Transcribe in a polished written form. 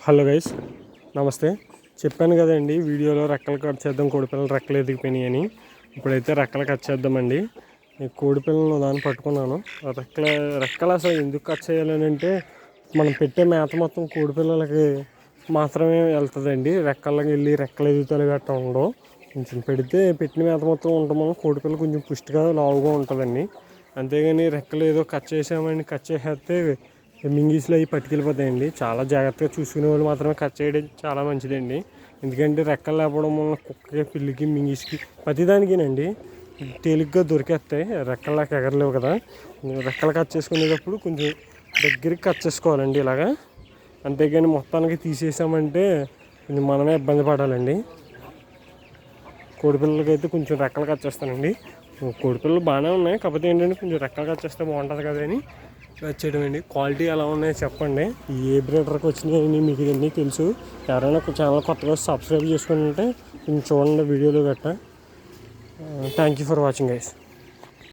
Hello guys, నమస్తే. చెప్పాను కదండి వీడియోలో రెక్కలు కట్ చేద్దాం, కోడిపిల్లలు రెక్కలు ఎదిగిపోయినాయి అని. ఇప్పుడైతే రెక్కలు కట్ చేద్దామండి. ఈ కోడిపిల్లలను దాన్ని పట్టుకున్నాను. రెక్కలు అసలు ఎందుకు కట్ చేయాలని అంటే, మనం పెట్టే మేత మొత్తం కోడిపిల్లలకి మాత్రమే వెళ్తుందండి. రెక్కలకి వెళ్ళి రెక్కలు ఎదుగుతాలు గట్రా ఉండవు. కొంచెం పెట్టిన మేత మొత్తం ఉండటం వల్ల కోడిపిల్ల కొంచెం పుష్టిగా లావుగా ఉంటుందండి. అంతేగాని రెక్కలు ఏదో కట్ చేసేస్తే మింగీస్లో అవి పట్టుకెళ్ళిపోతాయండి. చాలా జాగ్రత్తగా చూసుకునే వాళ్ళు మాత్రమే కట్ చేయడం చాలా మంచిదండి. ఎందుకంటే రెక్కలు లేకపోవడం వల్ల కుక్కకి, పిల్లికి, మింగీస్కి ప్రతిదానికినండి తేలిగ్గా దొరికేస్తాయి. రెక్కల్లాగా ఎగరలేవు కదా. రెక్కలు కట్ చేసుకునేటప్పుడు కొంచెం దగ్గరికి కట్ చేసుకోవాలండి ఇలాగా. అంతేగాని మొత్తానికి తీసేసామంటే కొంచెం మనమే ఇబ్బంది పడాలండి. కోడిపిల్లలకి అయితే కొంచెం రెక్కలు కట్ చేస్తానండి. కోడిపిల్లలు బాగానే ఉన్నాయి, కాకపోతే ఏంటంటే కొంచెం రెక్కలు కట్ చేస్తే బాగుంటుంది కదా అని వచ్చేయడం అండి. క్వాలిటీ ఎలా ఉన్నాయో చెప్పండి. ఏ బ్రీడర్కి వచ్చినాయని మీకు ఇవన్నీ తెలుసు. ఎవరైనా ఛానల్ కొత్తగా సబ్స్క్రైబ్ చేసుకుని ఉంటే కొంచెం చూడండి వీడియోలో గట్టా. Thank you for watching guys.